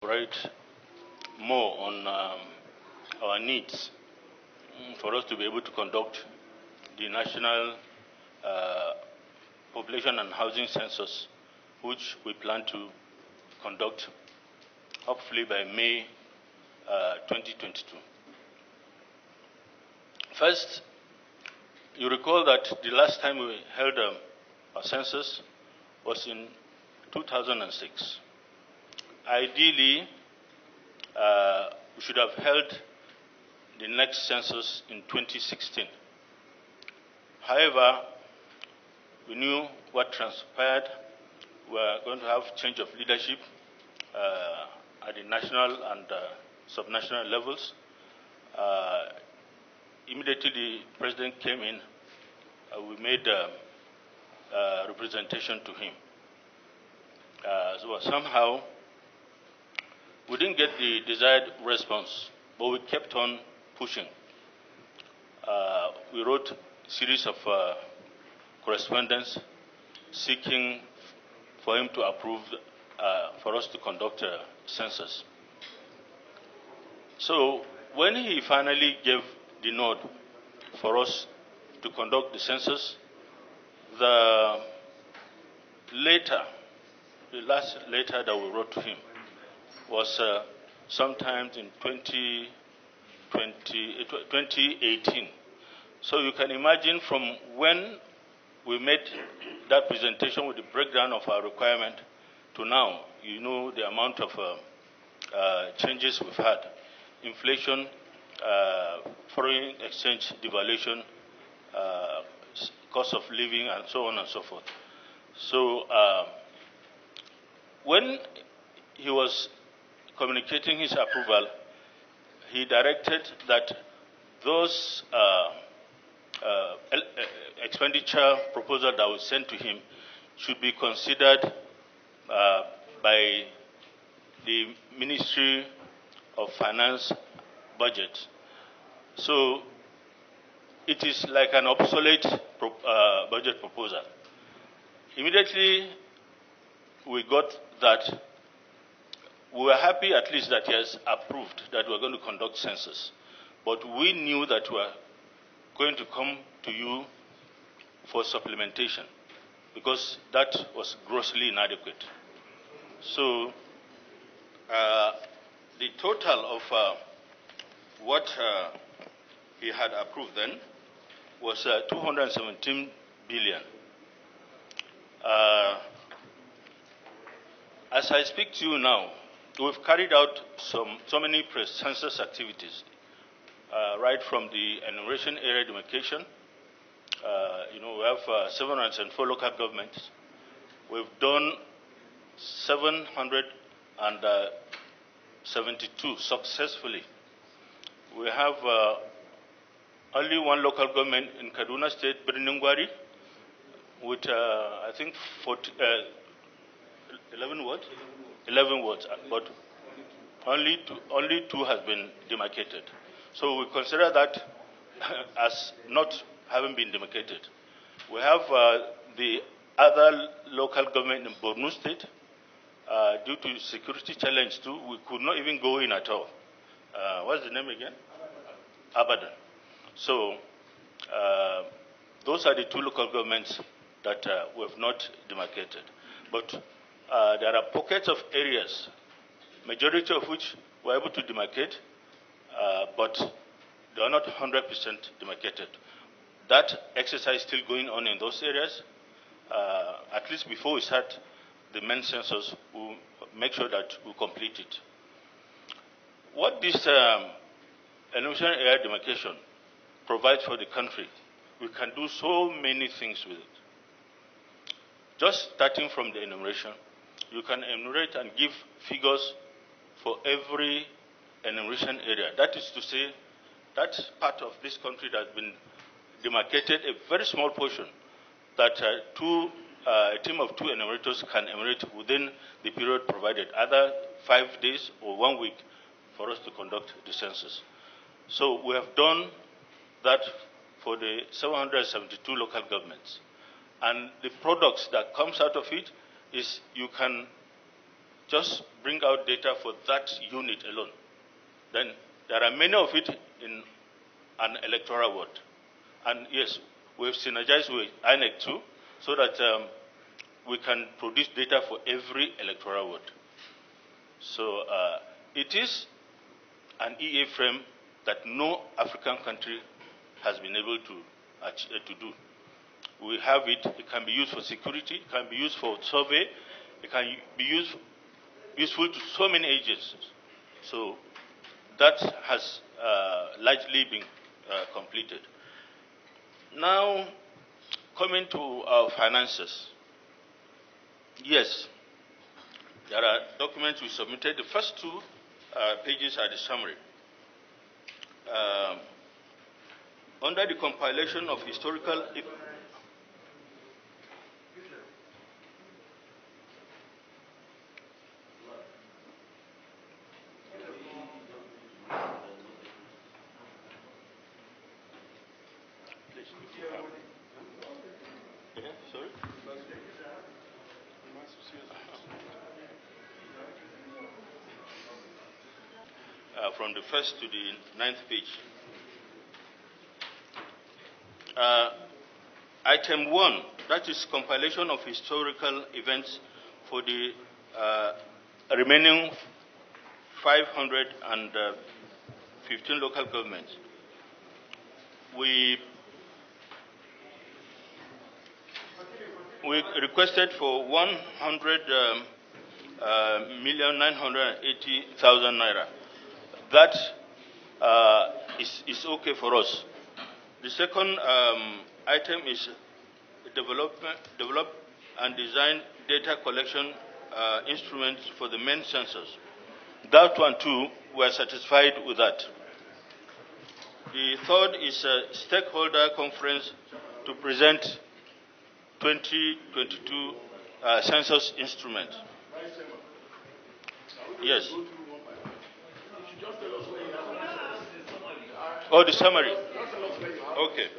elaborate more on our needs for us to be able to conduct the national population and housing census, which we plan to conduct hopefully by May 2022. First, you recall that the last time we held a census was in 2006. Ideally, we should have held the next census in 2016. However, we knew what transpired. We were going to have change of leadership at the national and subnational levels. Immediately the president came in, we made a representation to him. So somehow, we didn't get the desired response, but we kept on pushing. We wrote a series of correspondence seeking for him to approve for us to conduct a census. So when he finally gave the nod for us to conduct the census, the last letter that we wrote to him was sometime in 2018. So you can imagine from when we made that presentation with the breakdown of our requirement to now, you know the amount of changes we've had. Inflation, foreign exchange devaluation, cost of living, and so on and so forth. So when he was communicating his approval, he directed that those expenditure proposal that was sent to him should be considered by the Ministry of Finance budget. So it is like an obsolete budget proposal. Immediately we got that. We were happy at least that he has approved that we're going to conduct census. But we knew that we were going to come to you for supplementation because that was grossly inadequate. So the total of what he had approved then was 217 billion. As I speak to you now, we've carried out so many pre-census activities, right from the enumeration area demarcation. We have 704 local governments. We've done 772 successfully. We have only one local government in Kaduna State, Birningwari, with I think 11 wards. 11 wards, but only two has been demarcated. So we consider that as not having been demarcated. We have the other local government in Borno State. Due to security challenge too, we could not even go in at all. What's the name again? Abadan. So those are the two local governments that we have not demarcated. But there are pockets of areas, majority of which we're able to demarcate, but they are not 100% demarcated. That exercise is still going on in those areas. At least before we start the main census, we'll make sure that we complete it. What this enumeration area demarcation provides for the country, we can do so many things with it. Just starting from the enumeration, you can enumerate and give figures for every enumeration area. That is to say, that part of this country that has been demarcated, a very small portion, that a team of two enumerators can enumerate within the period provided, either 5 days or 1 week, for us to conduct the census. So we have done that for the 772 local governments. And the products that comes out of it is you can just bring out data for that unit alone. Then there are many of it in an electoral ward. And yes, we've synergized with INEC too, so that we can produce data for every electoral ward. So it is an EA frame that no African country has been able to do. We have it. It can be used for security. It can be used for survey. It can be useful to so many agencies. So that has largely been completed. Now, coming to our finances. Yes, there are documents we submitted. The first two pages are the summary. Under the compilation of historical... Sorry? From the first to the ninth page. Item 1, that is compilation of historical events for the remaining 515 local governments. We requested for 100,980,000 naira. That is okay for us. The second item is develop and design data collection instruments for the main census. That one too, we are satisfied with that. The third is a stakeholder conference to present 2022 census instrument. Yes. Oh, the summary. Okay.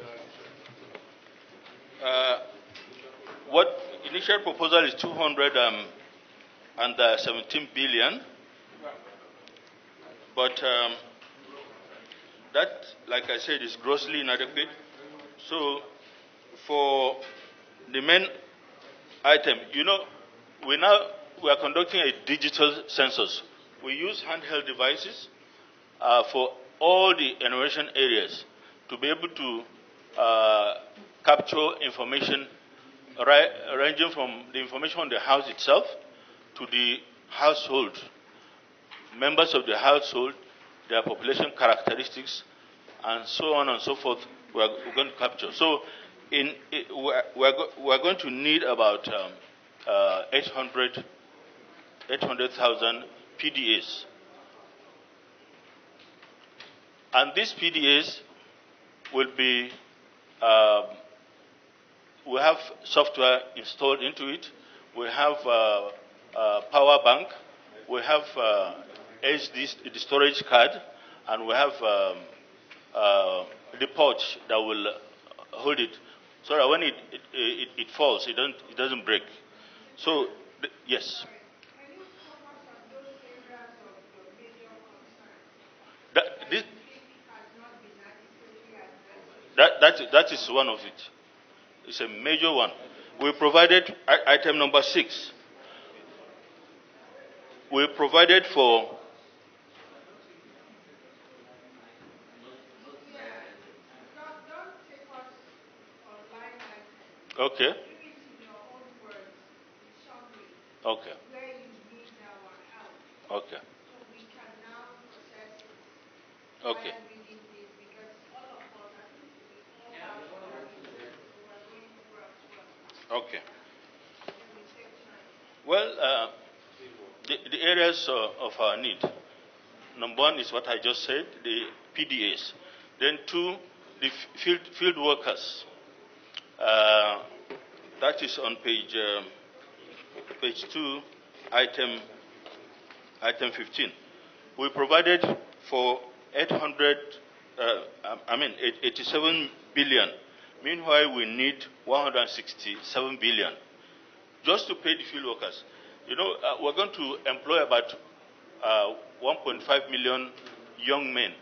What initial proposal is 217 billion, but that, like I said, is grossly inadequate. So, for the main item, we are conducting a digital census. We use handheld devices for all the enumeration areas to be able to capture information ranging from the information on the house itself to the household, members of the household, their population characteristics, and so on and so forth. We're going to capture. So, we're going to need about 800,000 PDAs. And these PDAs will be, we have software installed into it. We have power bank. We have SD, the storage card, and we have the pouch that will hold it, so that when it falls, it doesn't break. So yes. That is one of it. It's a major one. We provided item number 6. We provided for okay. Okay. Okay. Okay. Okay. Well, the areas of our need. Number 1 is what I just said, the PDAs. Then 2, the field workers. That is on page 2, item 15. We provided for 87 billion. Meanwhile, we need 167 billion just to pay the field workers. we're going to employ about 1.5 million young men.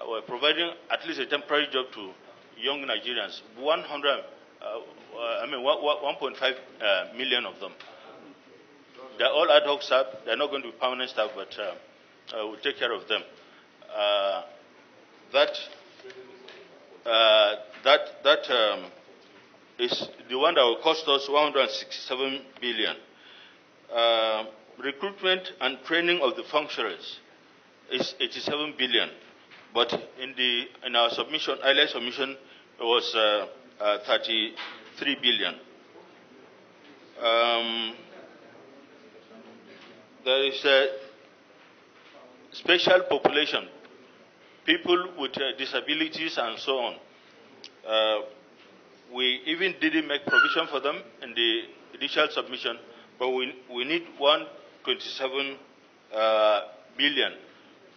We're providing at least a temporary job to young Nigerians. 1.5 million of them. They're all ad hoc staff. They're not going to be permanent staff, but we'll take care of them. That is the one that will cost us 167 billion. Recruitment and training of the functionaries is 87 billion, but in our submission, earlier submission, it was 33 billion. There is a special population, people with disabilities and so on. We even didn't make provision for them in the initial submission, but we need 127 billion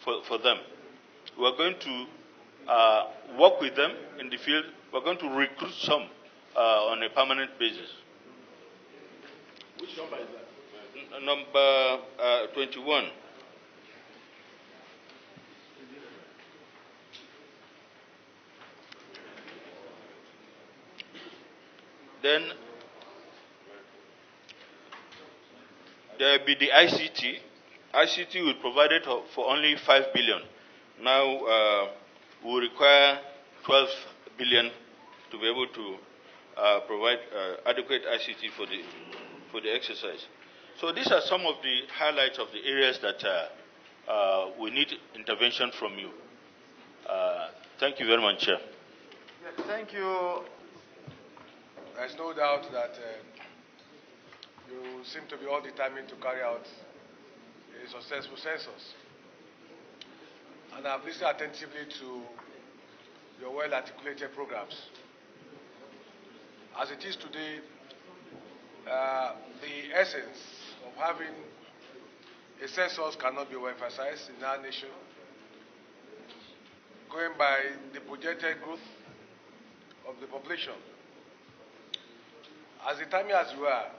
for them. We're going to work with them in the field. We're going to recruit some on a permanent basis. Which number is that? Number 21. Then there will be the ICT. ICT will provide it for only 5 billion. Now we require 12 billion to be able to provide adequate ICT for the exercise. So these are some of the highlights of the areas that we need intervention from you. Thank you very much, Chair. Yes, thank you. There's no doubt that you seem to be all determined to carry out a successful census. And I've listened attentively to your well-articulated programs. As it is today, the essence of having a census cannot be emphasized in our nation. Going by the projected growth of the population, as determined as you are,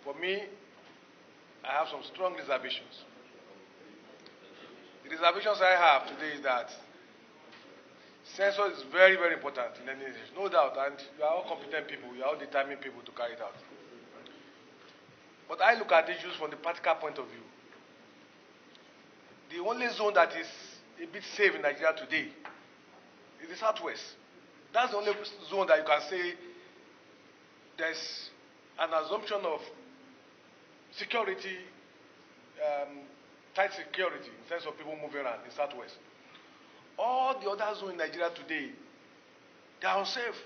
for me, I have some strong reservations. The reservations I have today is that census is very, very important in any nation, no doubt, and you are all competent people, you are all determined people to carry it out. But I look at issues from the practical point of view. The only zone that is a bit safe in Nigeria today is the Southwest. That's the only zone that you can say there's an assumption of security, tight security in terms of people moving around in Southwest. All the other zones in Nigeria today, they are unsafe.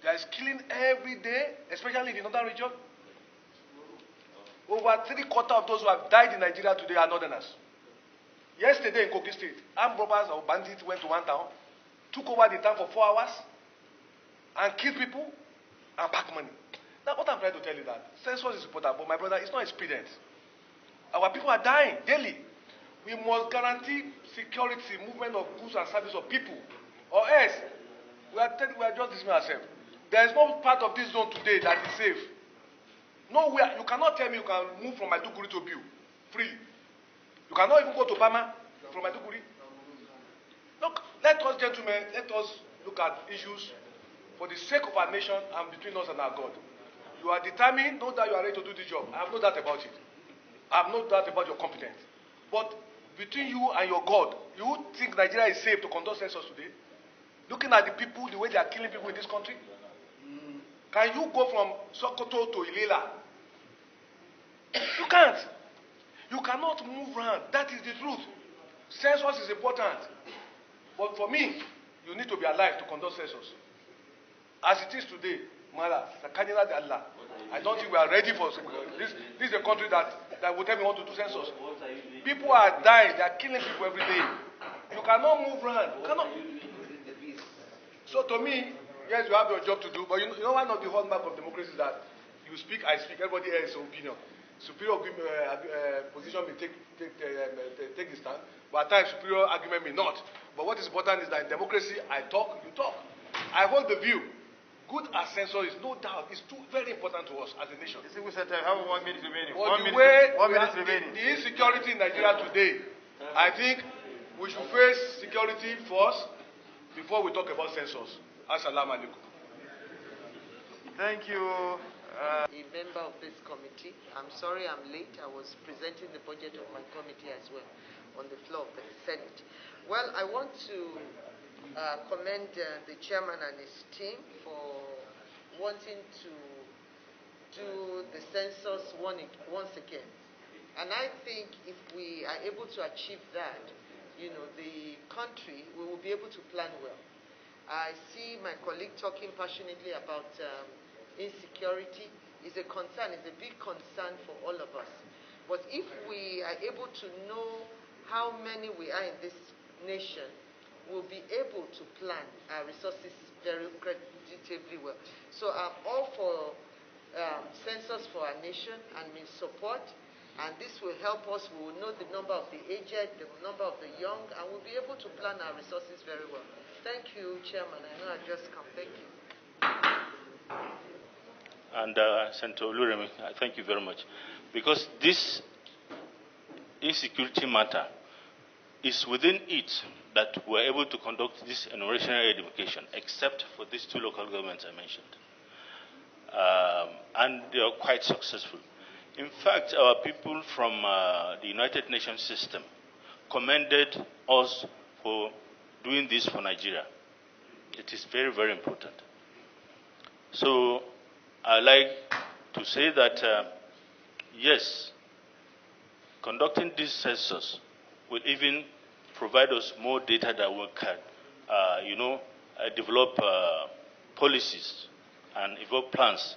There is killing every day, especially in the northern region. Over 3/4 of those who have died in Nigeria today are northerners. Yesterday in Kogi State, armed robbers or bandits went to one town, took over the town for 4 hours, and killed people and packed money. Now, what I'm trying to tell you that census is important, but my brother, it's not expedient. Our people are dying daily. We must guarantee security, movement of goods and service of people, or else we are just dismissing ourselves. There is no part of this zone today that is safe. Nowhere. You cannot tell me you can move from Maiduguri to Biu freely. You cannot even go to Bama from Maiduguri. Look, let us, gentlemen, let us look at issues for the sake of our nation and between us and our God. You are determined, know that you are ready to do the job. I have no doubt about it. I have no doubt about your competence. But between you and your God, you think Nigeria is safe to conduct census today? Looking at the people, the way they are killing people in this country? Can you go from Sokoto to Ilela? You can't. You cannot move around. That is the truth. Census is important. But for me, you need to be alive to conduct census. As it is today, Mala, Allah, I don't think we are ready for this. This is a country that will tell me what to do census. People are dying. They are killing people every day. You cannot move around. You cannot. So to me, yes, you have your job to do, but you know one of the hallmark of democracy is that you speak, I speak, everybody has his opinion. Superior position may take the stand, but at times superior argument may not. But what is important is that in democracy, I talk, you talk. I hold the view. good as census is, no doubt, it's very important to us as a nation. I have 1 minute remaining. But the insecurity in Nigeria today, I think we should face security first before we talk about census. Assalamu alaikum. Thank you. A member of this committee. I'm sorry I'm late. I was presenting the budget of my committee as well on the floor of the Senate. Well, I want to commend the chairman and his team for wanting to do the census once again. And I think if we are able to achieve that, the country will be able to plan well. I see my colleague talking passionately about insecurity. Is a concern, is a big concern for all of us. But if we are able to know how many we are in this nation, we'll be able to plan our resources very creditably well. So I'm all for census for our nation and in support, and this will help us. We will know the number of the aged, the number of the young, and we'll be able to plan our resources very well. Thank you, Chairman. I know I just come. Thank you. And Senator Oluremi, thank you very much. Because this insecurity matter is within it that we're able to conduct this enumerational education, except for these two local governments I mentioned. And they are quite successful. In fact, our people from the United Nations system commended us for doing this for Nigeria. It is very, very important. So I like to say that, yes, conducting this census will even provide us more data that we can, develop policies and evolve plans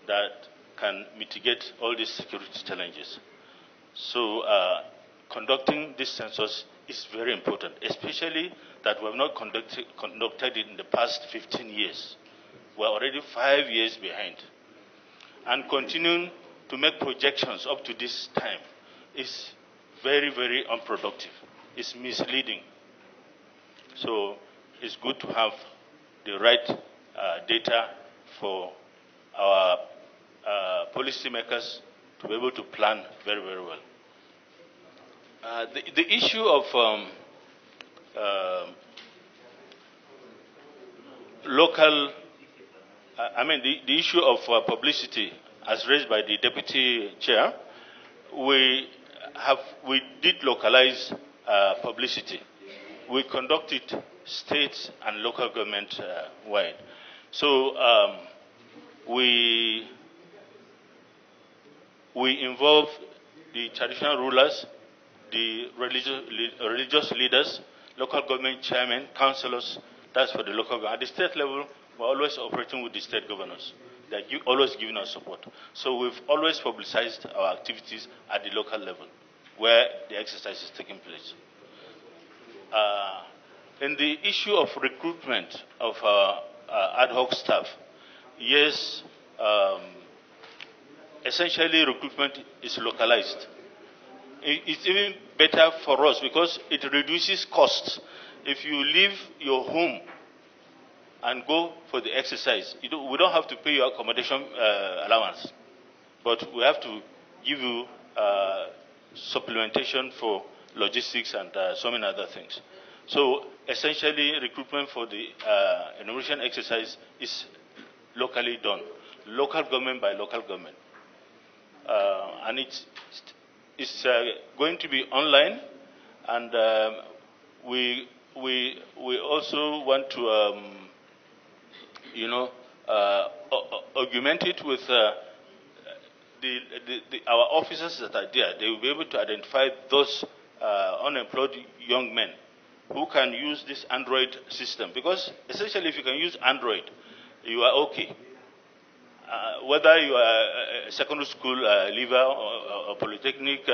that can mitigate all these security challenges. So conducting this census is very important, especially that we have not conducted it in the past 15 years. We're already 5 years behind. And continuing to make projections up to this time is very, very unproductive. It's misleading. So it's good to have the right data for our policymakers to be able to plan very, very well. The issue of the issue of publicity, as raised by the deputy chair, we did localize publicity. We conducted state and local government wide. So we involve the traditional rulers, the religious leaders, local government chairmen, councillors. That's for the local government. At the state level, we're always operating with the state governors. They're always giving us support. So we've always publicized our activities at the local level, where the exercise is taking place. In the issue of recruitment of ad hoc staff, yes, essentially recruitment is localized. It's even better for us because it reduces costs. If you leave your home and go for the exercise, we don't have to pay your accommodation allowance, but we have to give you supplementation for logistics and so many other things. So essentially, recruitment for the enumeration exercise is locally done, local government by local government, and it's going to be online, and we also want to augment it with our officers that are there. They will be able to identify those unemployed young men who can use this Android system. Because essentially, if you can use Android, you are okay. Whether you are a secondary school leaver or polytechnic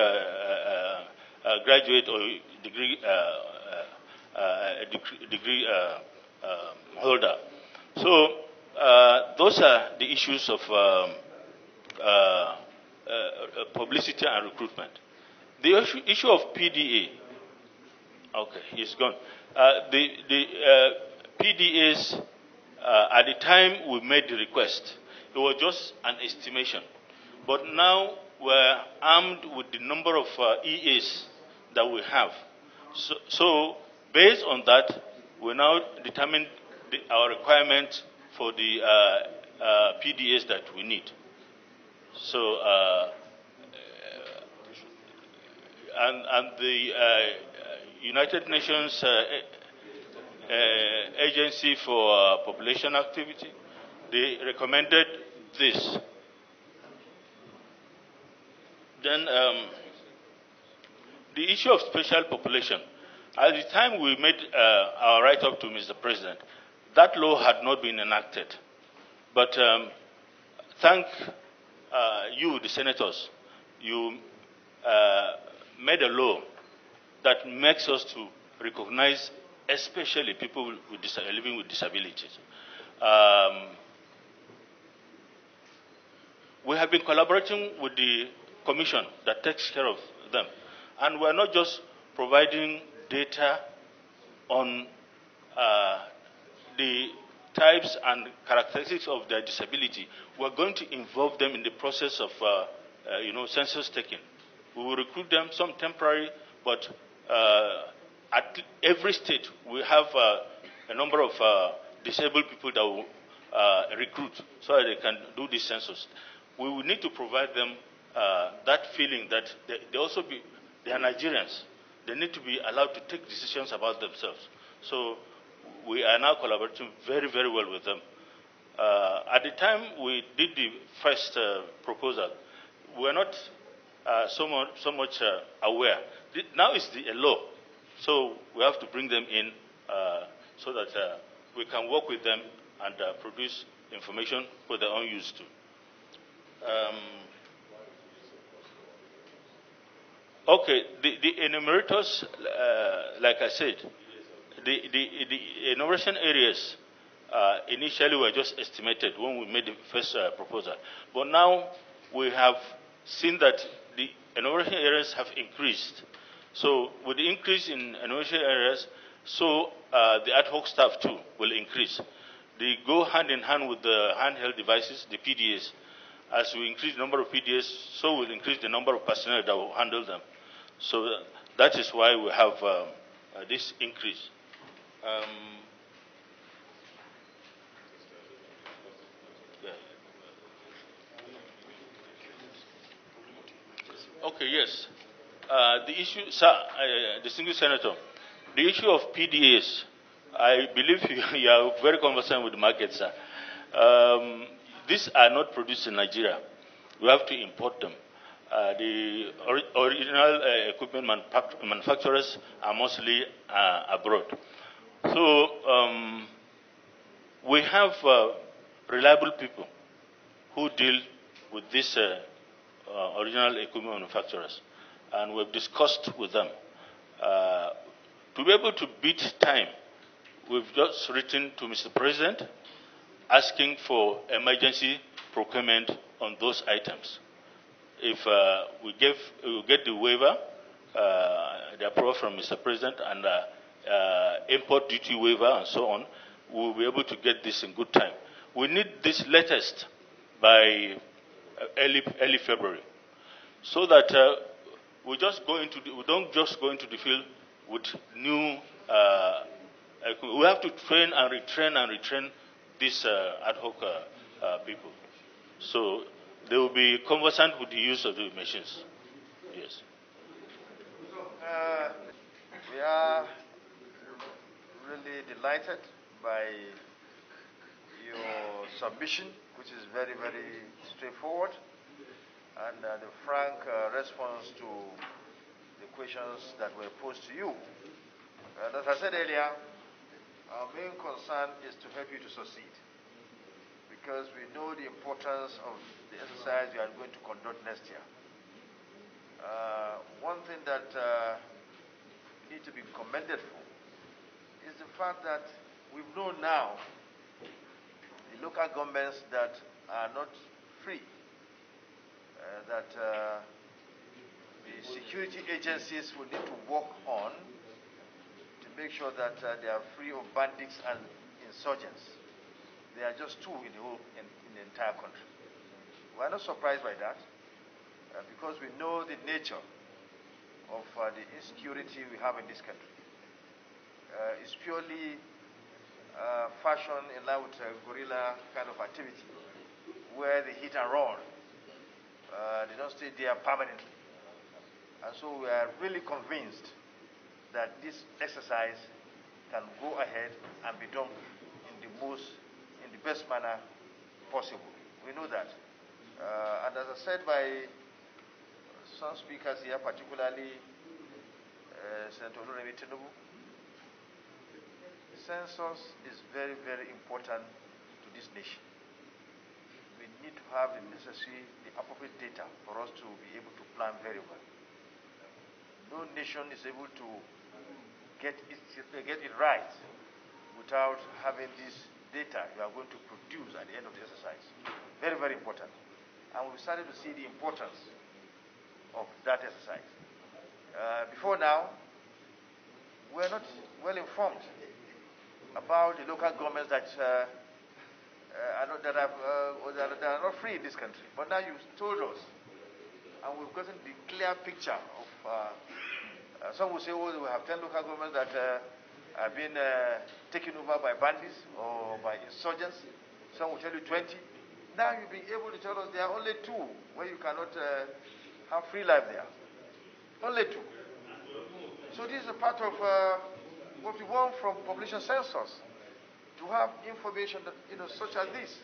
graduate or degree holder. So those are the issues of publicity and recruitment. The issue of PDA. Okay, he's gone. The PDAs At the time we made the request, it was just an estimation. But now we're armed with the number of EAs that we have. So based on that, we now determine our requirement for the PDAs that we need. So, and the United Nations Agency for Population Activity, they recommended this. Then the issue of special population. At the time we made our write-up to Mr. President, that law had not been enacted. But thank you, the senators, you made a law that makes us to recognize especially people with living with disabilities. We have been collaborating with the commission that takes care of them. And we're not just providing data on the types and characteristics of their disability. We're going to involve them in the process of census taking. We will recruit them, some temporary, but at every state we have a number of disabled people that will recruit so that they can do this census. We will need to provide them that feeling that they are Nigerians. They need to be allowed to take decisions about themselves. So we are now collaborating very, very well with them. At the time we did the first proposal, we were not so much aware. Now it's a law. So we have to bring them in so that we can work with them and produce information for their own use too. Okay, the enumerators, like I said, the enumeration areas initially were just estimated when we made the first proposal. But now we have seen that the enumeration areas have increased. So with the increase in enumeration areas, so the ad hoc staff too will increase. They go hand in hand with the handheld devices, the PDAs. As we increase the number of PDAs, so will increase the number of personnel that will handle them. So that is why we have this increase. Okay, yes. The issue, sir, distinguished senator, the issue of PDAs, I believe you are very conversant with the market, sir. These are not produced in Nigeria. We have to import them. The original equipment manufacturers are mostly abroad. So we have reliable people who deal with these original equipment manufacturers, and we've discussed with them. To be able to beat time, we've just written to Mr. President asking for emergency procurement on those items. If we get the waiver, the approval from Mr. President, and import duty waiver and so on, we'll be able to get this in good time. We need this latest by early February, so that we don't just go into the field with new. We have to train and retrain these ad hoc people. So they will be conversant with the use of the machines. Yes. We are really delighted by your submission, which is very, very straightforward, and the frank response to the questions that were posed to you. As I said earlier, our main concern is to help you to succeed, because we know the importance of the exercise you are going to conduct next year. One thing that you need to be commended for is the fact that we've known now the local governments that are not free, that the security agencies will need to work on to make sure that they are free of bandits and insurgents. there are just 2 in the entire country. We are not surprised by that because we know the nature of the insecurity we have in this country. It's purely fashion in line with guerrilla kind of activity, where they hit and run. They don't stay there permanently. And so we are really convinced that this exercise can go ahead and be done in the best manner possible. We know that. And as I said by some speakers here, particularly Senator Oloremi Tinubu, census is very, very important to this nation. We need to have the appropriate data for us to be able to plan very well. No nation is able to get it right without having this data you are going to produce at the end of the exercise. Very, very important. And we started to see the importance of that exercise. Before now, we're not well informed about the local governments that are not free in this country. But now you've told us, and we've gotten the clear picture of. Some will say, oh, we have 10 local governments that have been taken over by bandits or by insurgents. Some will tell you 20. Now you'll be able to tell us there are only 2 where you cannot have free life there. Only 2. So this is a part of what we want from population census, to have information that, such as this.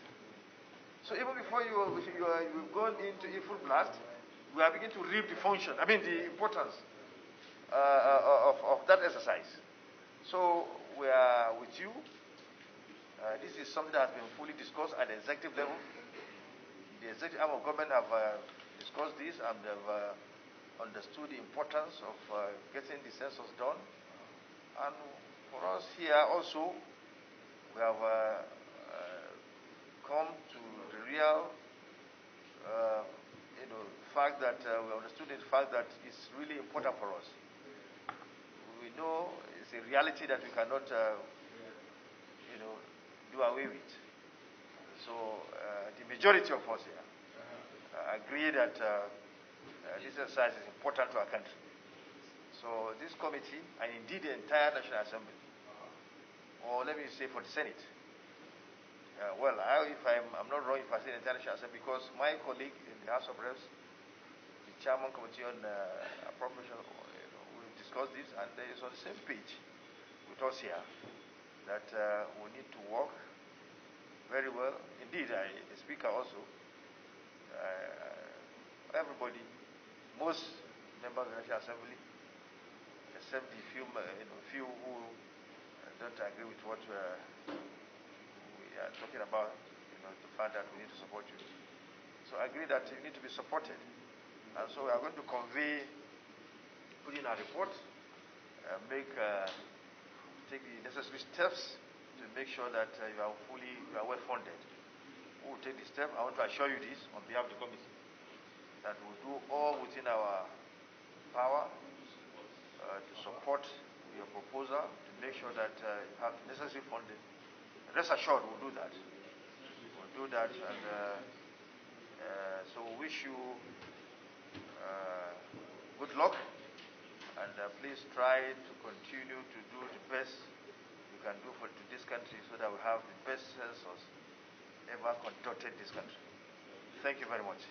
So even before you've gone into full blast, we are beginning to reap the importance of that exercise. So we are with you. This is something that has been fully discussed at the executive level. The executive arm of government have discussed this and have understood the importance of getting the census done. And for us here also, we have come to the real fact that we understood the fact that it's really important for us. We know it's a reality that we cannot, do away with. So the majority of us here agree that this exercise is important to our country. So this committee, and indeed the entire National Assembly, or let me say for the Senate, if I'm not wrong if I say the entire National Assembly, because my colleague in the House of Reps, the Chairman Committee on Appropriation, we discussed this, and they is on the same page with us here that we need to work very well. Indeed, the Speaker also, everybody, most members of the National Assembly, except the few who don't agree with what we are talking about, the fact that we need to support you. So I agree that you need to be supported. And so we are going to put in a report, take the necessary steps to make sure that you are well funded. We will take the step. I want to assure you this on behalf of the committee, that we'll do all within our power to support your proposal, to make sure that you have the necessary funding. Rest assured, we'll do that. We'll do that, and so we wish you good luck, and please try to continue to do the best you can do to this country, so that we have the best census ever conducted in this country. Thank you very much.